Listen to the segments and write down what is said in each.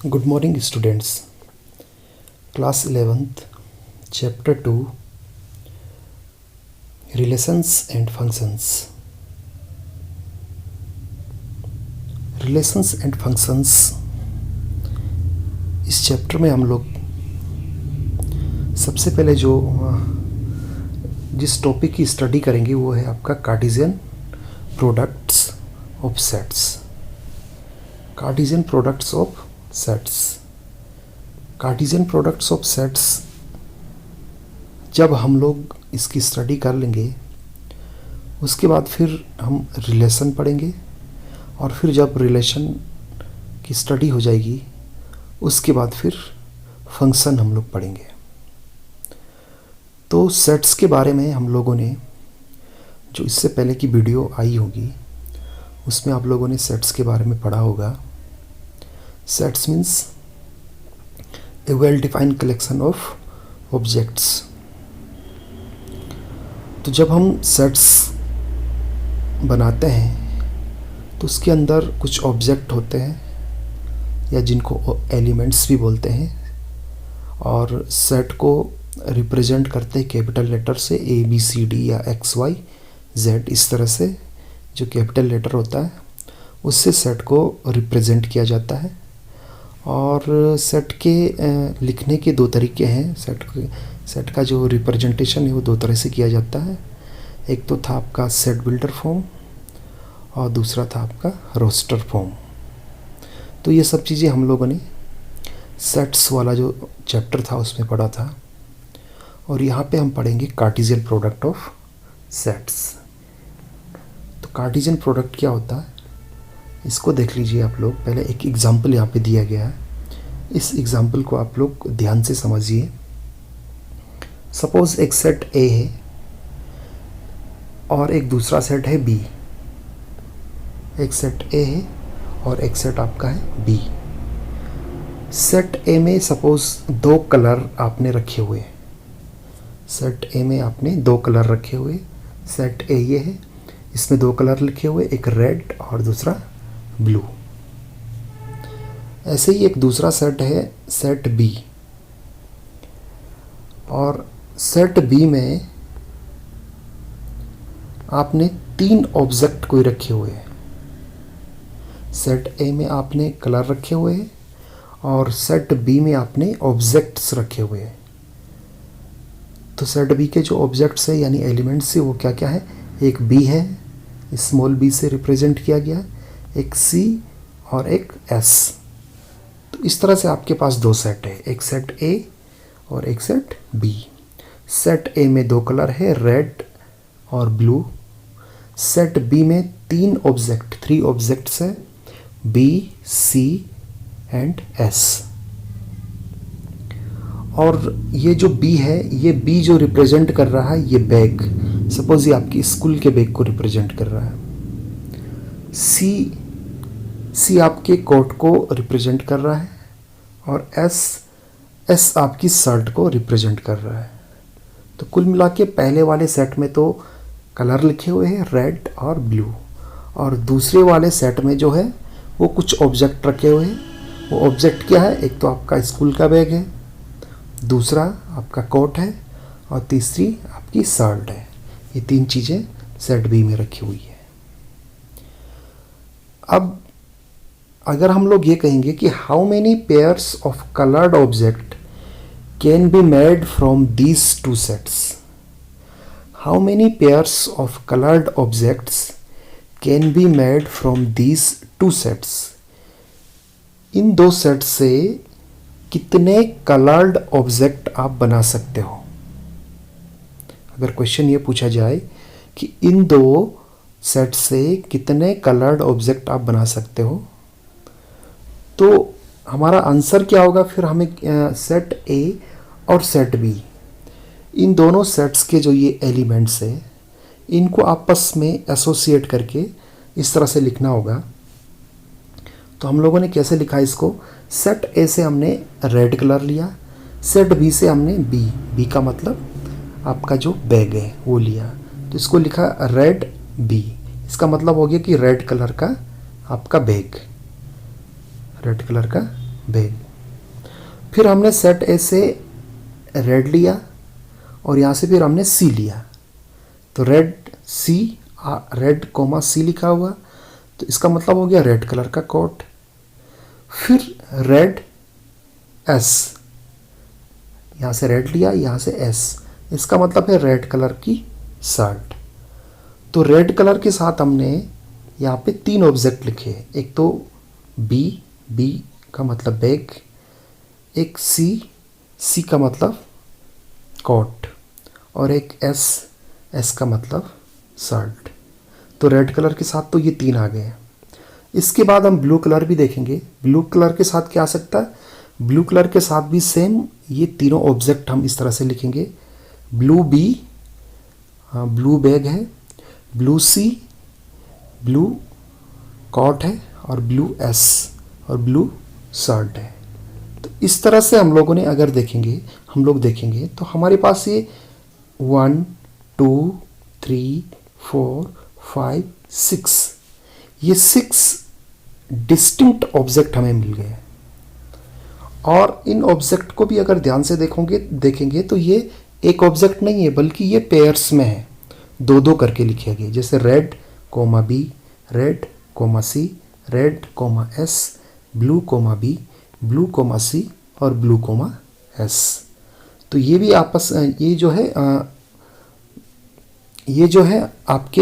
Good morning, students. Class 11th, Chapter 2, Relations and Functions. Relations and Functions इस chapter में हम लोग सबसे पहले जिस टॉपिक की स्टडी करेंगे वो है आपका Cartesian products of sets. Cartesian products of sets. Cartesian products of sets जब हम लोग इसकी स्टडी कर लेंगे उसके बाद फिर हम रिलेशन पढ़ेंगे और फिर जब रिलेशन की स्टडी हो जाएगी उसके बाद फिर फंक्शन हम लोग पढ़ेंगे। तो सेट्स के बारे में हम लोगों ने जो इससे पहले की वीडियो आई होगी उसमें आप लोगों ने सेट्स के बारे में पढ़ा होगा। Sets means A well defined collection of objects. तो जब हम सेट्स बनाते हैं तो उसके अंदर कुछ ऑब्जेक्ट होते हैं या जिनको एलिमेंट्स भी बोलते हैं, और सेट को रिप्रेजेंट करते हैं कैपिटल लेटर से ABCD या XY Z। इस तरह से जो कैपिटल लेटर होता है उससे सेट को रिप्रेजेंट किया जाता है। और सेट के लिखने के दो तरीके हैं। सेट का जो रिप्रेजेंटेशन है वो दो तरह से किया जाता है। एक तो था आपका सेट बिल्डर फॉर्म और दूसरा था आपका रोस्टर फॉर्म। तो ये सब चीज़ें हम लोगों ने सेट्स वाला जो चैप्टर था उसमें पढ़ा था, और यहाँ पे हम पढ़ेंगे कार्टेशियन प्रोडक्ट ऑफ सेट्स। तो कार्टेशियन प्रोडक्ट क्या होता है इसको देख लीजिए आप लोग। पहले एक एग्जाम्पल यहाँ पे दिया गया है, इस एग्जाम्पल को आप लोग ध्यान से समझिए। सपोज एक सेट A है और एक दूसरा सेट है B। एक सेट A है और एक सेट आपका है B। सेट A में सपोज दो कलर आपने रखे हुए। सेट A में आपने दो कलर रखे हुए। सेट A ये है, इसमें दो कलर लिखे हुए, एक रेड और दूसरा ब्लू। ऐसे ही एक दूसरा सेट है सेट B, और सेट B में आपने तीन ऑब्जेक्ट कोई रखे हुए हैं। सेट A में आपने कलर रखे हुए हैं और सेट B में आपने ऑब्जेक्ट्स रखे हुए हैं। तो सेट B के जो ऑब्जेक्ट्स है यानी एलिमेंट्स है वो क्या क्या है, एक B है, स्मॉल b से रिप्रेजेंट किया गया, एक C और एक S। तो इस तरह से आपके पास दो सेट है, एक सेट A और एक सेट B। सेट A में दो कलर है, रेड और ब्लू। सेट B में थ्री ऑब्जेक्ट्स है, B, C एंड S। और ये जो B है, ये B जो रिप्रेजेंट कर रहा है ये बैग, सपोज ये आपकी स्कूल के बैग को रिप्रेजेंट कर रहा है। C आपके कोट को रिप्रेजेंट कर रहा है, और S आपकी शर्ट को रिप्रेजेंट कर रहा है। तो कुल मिला के पहले वाले सेट में तो कलर लिखे हुए हैं रेड और ब्लू, और दूसरे वाले सेट में जो है वो कुछ ऑब्जेक्ट रखे हुए हैं। वो ऑब्जेक्ट क्या है, एक तो आपका स्कूल का बैग है, दूसरा आपका कोट है और तीसरी आपकी शर्ट है। ये तीन चीज़ें सेट B में रखी हुई है। अब अगर हम लोग ये कहेंगे कि how many pairs of coloured object can be made from these two sets. How many pairs of coloured objects can be made from these two sets. इन दो सेट से कितने कलर्ड ऑब्जेक्ट आप बना सकते हो। अगर क्वेश्चन ये पूछा जाए कि इन दो सेट से कितने कलर्ड ऑब्जेक्ट आप बना सकते हो, तो हमारा आंसर क्या होगा। फिर हमें सेट A और सेट B, इन दोनों सेट्स के जो ये एलिमेंट्स है इनको आपस में एसोसिएट करके इस तरह से लिखना होगा। तो हम लोगों ने कैसे लिखा इसको, सेट A से हमने रेड कलर लिया, सेट B से हमने B का मतलब आपका जो बैग है वो लिया, तो इसको लिखा रेड B। इसका मतलब हो गया कि रेड कलर का आपका बैग, रेड कलर का बैग। फिर हमने सेट ए से रेड लिया और यहाँ से फिर हमने सी लिया, तो रेड सी, रेड कोमा सी लिखा हुआ, तो इसका मतलब हो गया रेड कलर का कोट। फिर रेड एस, यहाँ से रेड लिया, यहाँ से एस, इसका मतलब है रेड कलर की शर्ट। तो रेड कलर के साथ हमने यहाँ पे 3 ऑब्जेक्ट लिखे, एक तो बी, बी का मतलब बैग, एक सी, सी का मतलब कोट, और एक एस, एस का मतलब शर्ट। तो रेड कलर के साथ तो ये 3 आ गए। इसके बाद हम ब्लू कलर भी देखेंगे। ब्लू कलर के साथ क्या आ सकता है? ब्लू कलर के साथ भी सेम ये तीनों ऑब्जेक्ट हम इस तरह से लिखेंगे। ब्लू बी, ब्लू बैग है, ब्लू सी, ब्लू कोट है, और ब्लू एस, और ब्लू शर्ट है। तो इस तरह से हम लोग देखेंगे तो हमारे पास ये 1 2 3 4 5 6, ये 6 डिस्टिंक्ट ऑब्जेक्ट हमें मिल गए। और इन ऑब्जेक्ट को भी अगर ध्यान से देखेंगे तो ये एक ऑब्जेक्ट नहीं है, बल्कि ये पेयर्स में है, 2-2 करके लिखे गए। जैसे red comma b, red comma c, red comma s, blue comma b, blue comma c, और ब्लू कोमा एस। तो ये भी ये जो है आपके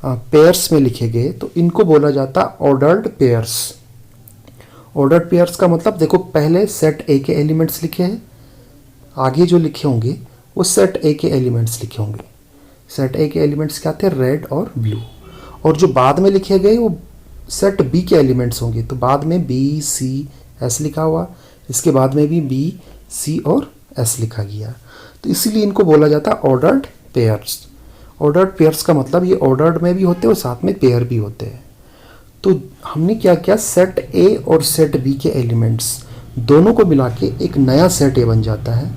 पेयर्स में लिखे गए, तो इनको बोला जाता ऑर्डर्ड पेयर्स। ऑर्डर्ड पेयर्स का मतलब देखो, पहले सेट ए के एलिमेंट्स लिखे हैं, आगे जो लिखे होंगे वो सेट ए के एलिमेंट्स लिखे होंगे। सेट ए के एलिमेंट्स क्या थे? रेड और ब्लू। और जो बाद में लिखे गए वो सेट बी के एलिमेंट्स होंगे, तो बाद में बी सी एस लिखा हुआ, इसके बाद में भी बी सी और एस लिखा गया। तो इसीलिए इनको बोला जाता है ऑर्डर्ड पेयर्स। ऑर्डर्ड पेयर्स का मतलब ये ऑर्डर्ड में भी होते हैं और साथ में पेयर भी होते हैं। तो हमने क्या किया, सेट ए और सेट बी के एलिमेंट्स दोनों को मिला के एक नया सेट ए बन जाता है।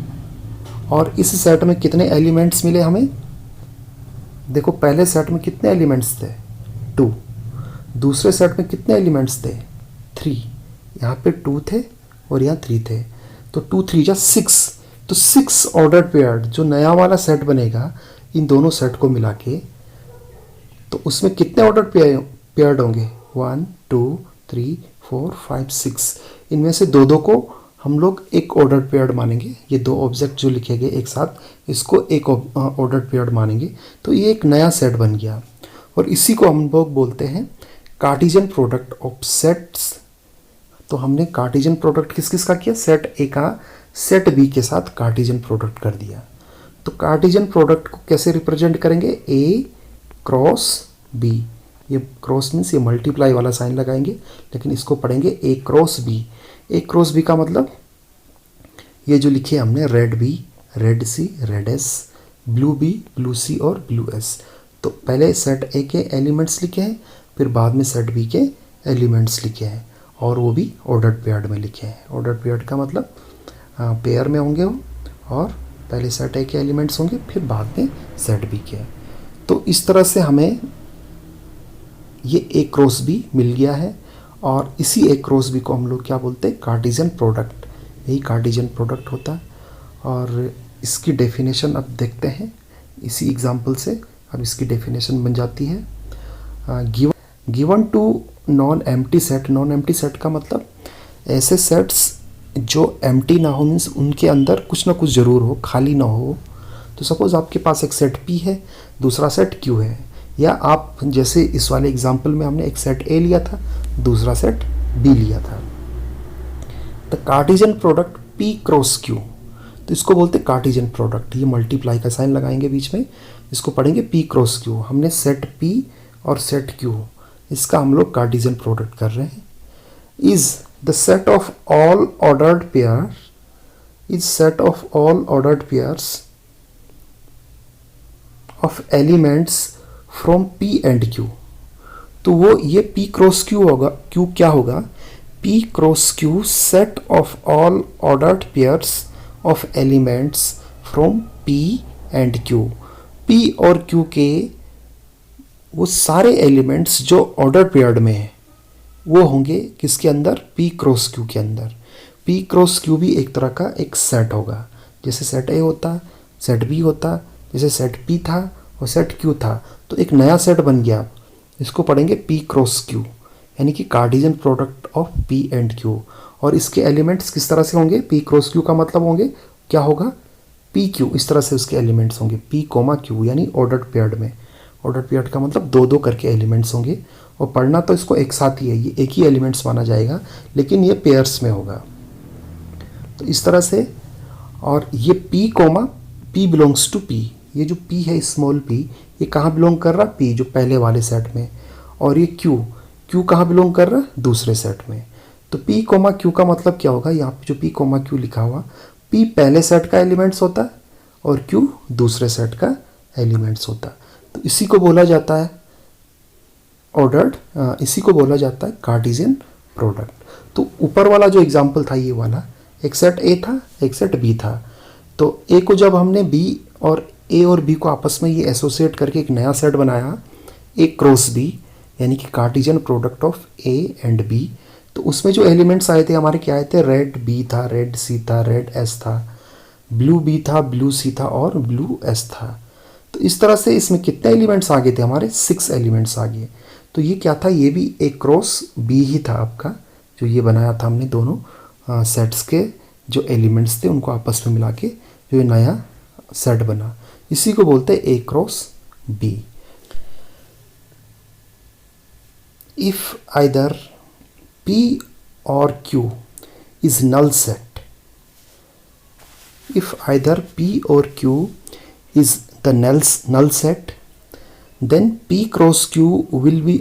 और इस सेट में कितने एलिमेंट्स मिले हमें? देखो, पहले सेट में कितने एलिमेंट्स थे? 2। दूसरे सेट में कितने एलिमेंट्स थे? 3। यहाँ पे 2 थे और यहाँ 3 थे, तो 2 3 जा 6। तो 6 ऑर्डर्ड पेयर्ड जो नया वाला सेट बनेगा इन दोनों सेट को मिला के, तो उसमें कितने ऑर्डर्ड पेयर्ड होंगे? 1 2 3 4 5 6। इनमें से 2-2 को हम लोग एक ऑर्डर्ड पेयर्ड मानेंगे। ये 2 ऑब्जेक्ट जो लिखे गए एक साथ, इसको एक ऑर्डर्ड पेयर्ड मानेंगे, तो ये एक नया सेट बन गया। और इसी को हम लोग बोलते हैं कार्टेशियन प्रोडक्ट ऑफ सेट्स। तो हमने कार्टेशियन प्रोडक्ट किस किस का किया? सेट ए का सेट बी के साथ कार्टेशियन प्रोडक्ट कर दिया। तो कार्टेशियन प्रोडक्ट को कैसे रिप्रेजेंट करेंगे? A cross B. ये क्रॉस मीन्स ये मल्टीप्लाई वाला साइन लगाएंगे, लेकिन इसको पढ़ेंगे A cross B. A cross B का मतलब ये जो लिखे हमने, red B, red C, red S, blue B, blue C और ब्लू एस। तो पहले सेट ए के एलिमेंट्स लिखे हैं, फिर बाद में सेट बी के एलिमेंट्स लिखे हैं, और वो भी ऑर्डर्ड पेयर्ड में लिखे हैं। ऑर्डर्ड पेयर्ड का मतलब पेयर में होंगे वो, और पहले सेट ए के एलिमेंट्स होंगे, फिर बाद में सेट बी के। तो इस तरह से हमें ये ए क्रॉस बी मिल गया है, और इसी ए क्रॉस बी को हम लोग क्या बोलते हैं? Cartesian product. यही कार्टेशियन प्रोडक्ट होता है। और इसकी डेफिनेशन अब देखते हैं इसी एग्जांपल से। अब इसकी डेफिनेशन बन जाती है, given two non empty set. Non empty set का मतलब ऐसे सेट्स जो एम्प्टी ना हो, मीन्स उनके अंदर कुछ ना कुछ ज़रूर हो, खाली ना हो। तो सपोज़ आपके पास एक सेट पी है, दूसरा सेट क्यू है, या आप जैसे इस वाले एग्जांपल में हमने एक सेट ए लिया था, दूसरा सेट बी लिया था। The Cartesian product P cross Q, तो इसको बोलते हैं कार्टेशियन प्रोडक्ट। ये मल्टीप्लाई का साइन लगाएंगे बीच में, इसको पढ़ेंगे पी क्रॉस क्यू। हमने सेट पी और सेट क्यू, इसका हम लोग कार्टेशियन प्रोडक्ट कर रहे हैं। Is the set of all ordered pair, is set of all ordered pairs of elements from P and Q. तो वो ये पी क्रॉस क्यू होगा। क्यू क्या होगा? P cross Q set of all ordered pairs of elements from P and Q. P और Q के वो सारे एलिमेंट्स जो ऑर्डर पेयर्ड में हैं वो होंगे किसके अंदर? पी क्रॉस क्यू के अंदर। P क्रॉस Q भी एक तरह का एक सेट होगा, जैसे सेट A होता, सेट B होता, जैसे सेट P था और सेट Q था, तो एक नया सेट बन गया। इसको पढ़ेंगे P क्रॉस Q, यानी कि Cartesian product of P and Q। और इसके एलिमेंट्स किस तरह से होंगे? P क्रॉस Q का मतलब होंगे, क्या होगा? P Q, इस तरह से उसके एलिमेंट्स होंगे P Q, यानी ऑर्डर्ड पेयर्ड में। ऑर्डर पेयर्ड का मतलब दो दो करके एलिमेंट्स होंगे, और पढ़ना तो इसको एक साथ ही है, ये एक ही एलिमेंट्स माना जाएगा, लेकिन ये पेयर्स में होगा। तो इस तरह से, और ये P बिलोंग्स टू P, ये जो P है स्मॉल p, ये कहाँ बिलोंग कर रहा? P जो पहले वाले सेट में। और ये Q कहाँ बिलोंग कर रहा? दूसरे सेट में। तो P Q का मतलब क्या होगा? यहाँ पे जो P Q लिखा हुआ, P पहले सेट का एलिमेंट्स होता है और Q दूसरे सेट का एलिमेंट्स होता है। तो इसी को बोला जाता है ऑर्डर्ड, इसी को बोला जाता है कार्टेशियन प्रोडक्ट। तो ऊपर वाला जो एग्जांपल था ये वाला, एक सेट A था, एक सेट B था। तो A को जब हमने A और B को आपस में ये एसोसिएट करके एक नया सेट बनाया, A क्रॉस B, यानी कि Cartesian product of A and B, तो उसमें जो एलिमेंट्स आए थे हमारे क्या आए थे? रेड B था, रेड C था, रेड S था, ब्लू B था, ब्लू C था और ब्लू S था। तो इस तरह से इसमें कितने एलिमेंट्स आ गए थे? हमारे 6 एलिमेंट्स आ गए। तो ये क्या था? ये भी A क्रॉस B ही था आपका, जो ये बनाया था हमने दोनों सेट्स के जो एलिमेंट्स थे उनको आपस में मिला के जो ये नया सेट बना, इसी को बोलते हैं A cross B। If either P or Q is null set, if either P or Q is the null set, then P cross Q will be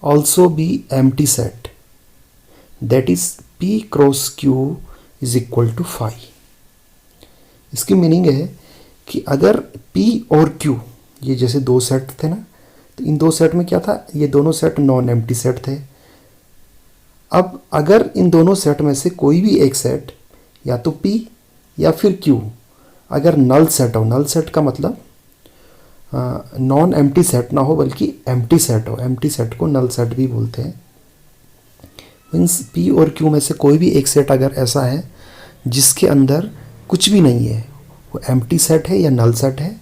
also be empty set, that is P cross Q is equal to phi। इसकी meaning है कि अगर P और Q, ये जैसे दो set थे ना, तो इन दो सेट में क्या था? ये दोनों सेट नॉन एम्प्टी सेट थे। अब अगर इन दोनों सेट में से कोई भी एक सेट, या तो P या फिर Q, अगर नल सेट हो, नल सेट का मतलब नॉन एम्प्टी सेट ना हो बल्कि एम्प्टी सेट हो, एम्प्टी सेट को नल सेट भी बोलते हैं। मीन्स P और Q में से कोई भी एक सेट अगर ऐसा है जिसके अंदर कुछ भी नहीं है, वो एम्प्टी सेट है या नल सेट है,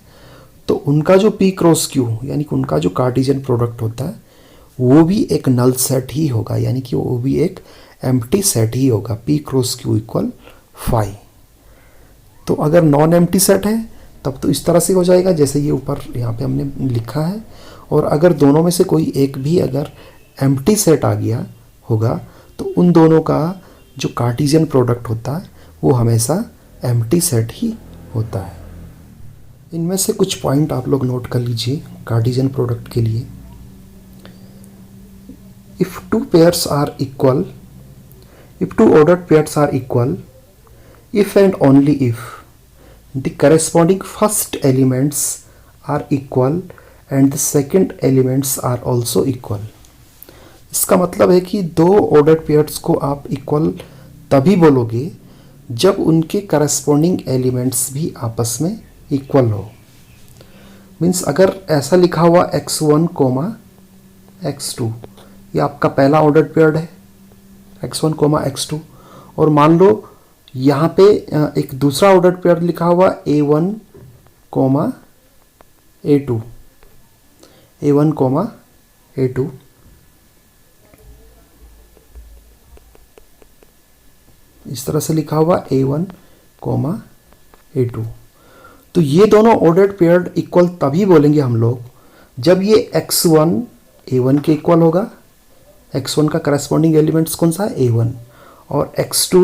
तो उनका जो P क्रॉस Q, यानी कि उनका जो कार्टेशियन प्रोडक्ट होता है, वो भी एक नल सेट ही होगा, यानी कि वो भी एक एम्प्टी सेट ही होगा। P cross Q equal phi. तो अगर नॉन एम्प्टी सेट है तब तो इस तरह से हो जाएगा जैसे ये ऊपर यहाँ पे हमने लिखा है, और अगर दोनों में से कोई एक भी अगर एम्प्टी सेट आ गया होगा तो उन दोनों का जो कार्टेशियन प्रोडक्ट होता है वो हमेशा एम्प्टी सेट ही होता है। इनमें से कुछ पॉइंट आप लोग नोट कर लीजिए कार्टेशियन प्रोडक्ट के लिए। If two pairs are equal, if two ordered pairs are equal, if and only if the corresponding first elements are equal and the second elements are also equal। इसका मतलब है कि दो ordered pairs को आप equal तभी बोलोगे जब उनके corresponding elements भी आपस में equal हो। मीन्स अगर ऐसा लिखा हुआ x1, x2, ये आपका पहला ऑर्डर्ड पेयर्ड है x1, x2, और मान लो यहाँ पे एक दूसरा ऑर्डर्ड पेयर लिखा हुआ a1, a2, a1, a2, इस तरह से लिखा हुआ a1, a2। तो ये दोनों ऑर्डर्ड पेयर्ड इक्वल तभी बोलेंगे हम लोग जब ये x1 a1 के इक्वल होगा, x1 का करस्पॉन्डिंग एलिमेंट्स कौन सा है? a1, और x2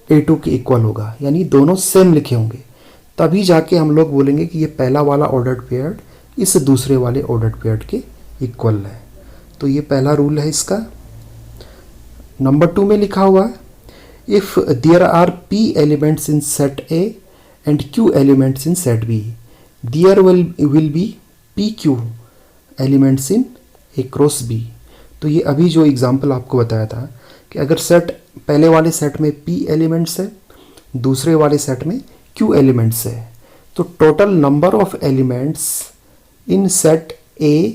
a2 के इक्वल होगा, यानी दोनों सेम लिखे होंगे, तभी जाके हम लोग बोलेंगे कि ये पहला वाला ऑर्डर्ड पेयर्ड इस दूसरे वाले ऑर्डर्ड पेयर्ड के इक्वल है। तो ये पहला रूल है इसका। नंबर 2 में लिखा हुआ है if there are p elements in set A and q elements in set B, there will be pq elements in A cross B। तो ये अभी जो एग्जांपल आपको बताया था कि अगर सेट पहले वाले सेट में p एलिमेंट्स है, दूसरे वाले सेट में q एलिमेंट्स है, तो total number of elements in set A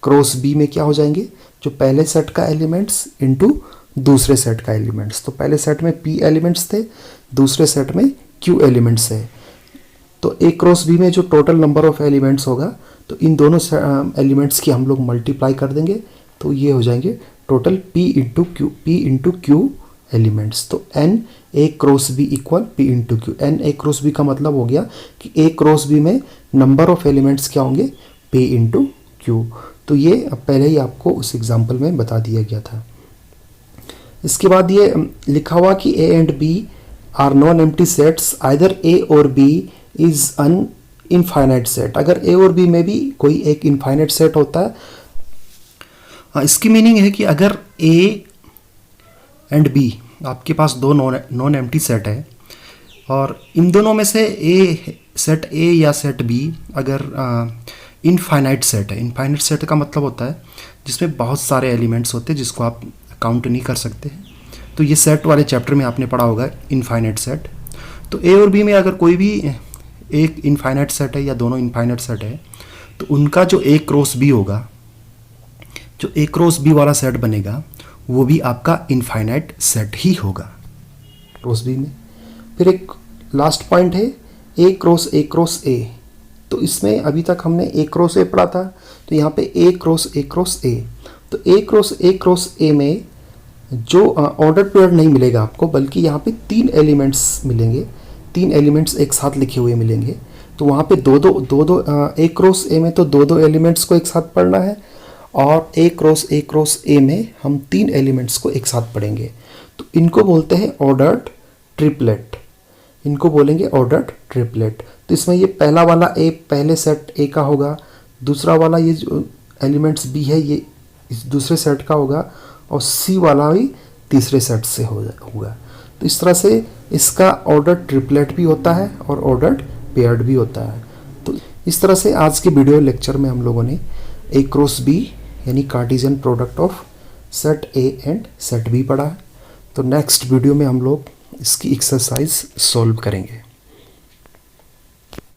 cross B में क्या हो जाएंगे? जो पहले सेट का एलिमेंट्स इनटू दूसरे सेट का एलिमेंट्स। तो पहले सेट में p एलिमेंट्स थे, दूसरे सेट में q एलिमेंट्स है। तो a क्रॉस b में जो टोटल नंबर ऑफ एलिमेंट्स होगा, तो इन दोनों एलिमेंट्स की हम लोग मल्टीप्लाई कर देंगे, तो ये हो जाएंगे total p into q elements. तो n a cross b equal p into Q. n a cross b का मतलब हो गया कि a क्रॉस b में नंबर ऑफ एलिमेंट्स क्या होंगे, p इंटू क्यू। तो ये पहले ही आपको उस एग्जाम्पल में बता दिया गया था। इसके बाद ये लिखा हुआ कि a and b are non empty sets, either a और b is an infinite set. अगर a और b में भी कोई एक इनफाइनाइट सेट होता है, इसकी मीनिंग है कि अगर a एंड b आपके पास दो नॉन एम्प्टी सेट है और इन दोनों में से सेट a या सेट b अगर इनफाइनाइट सेट है। इनफाइनाइट सेट का मतलब होता है जिसमें बहुत सारे एलिमेंट्स होते हैं जिसको आप काउंट नहीं कर सकते हैं। तो ये सेट वाले चैप्टर में आपने पढ़ा होगा इनफाइनाइट सेट। तो ए और बी में अगर कोई भी एक इनफाइनाइट सेट है या दोनों इनफाइनाइट सेट है, तो उनका जो ए क्रॉस बी होगा, जो ए क्रॉस बी वाला सेट बनेगा, वो भी आपका इनफाइनाइट सेट ही होगा क्रॉस बी में। फिर एक लास्ट पॉइंट है ए क्रॉस ए। तो इसमें अभी तक हमने ए क्रॉस ए पढ़ा था, तो यहाँ पे ए क्रॉस ए। तो ए क्रॉस ए में जो ऑर्डर पेयर नहीं मिलेगा आपको, बल्कि यहाँ पे तीन एलिमेंट्स मिलेंगे, तीन एलिमेंट्स एक साथ लिखे हुए मिलेंगे। तो वहाँ पे दो ए क्रॉस ए में तो दो एलिमेंट्स को एक साथ पढ़ना है, और ए क्रॉस ए में हम तीन एलिमेंट्स को एक साथ पढ़ेंगे। तो इनको बोलते हैं ऑर्डर्ड ट्रिपलेट, इनको बोलेंगे ऑर्डर्ड ट्रिपलेट। तो इसमें ये पहला वाला ए पहले सेट ए का होगा, दूसरा वाला ये जो एलिमेंट्स बी है ये इस दूसरे सेट का होगा, और सी वाला भी तीसरे सेट से होगा। तो इस तरह से इसका ऑर्डर ट्रिपलेट भी होता है और ऑर्डर्ड पेयर्ड भी होता है। तो इस तरह से आज के वीडियो लेक्चर में हम लोगों ने ए क्रॉस बी यानी Cartesian product of set A and set B पढ़ा है। तो नेक्स्ट वीडियो में हम लोग इसकी एक्सरसाइज सॉल्व करेंगे।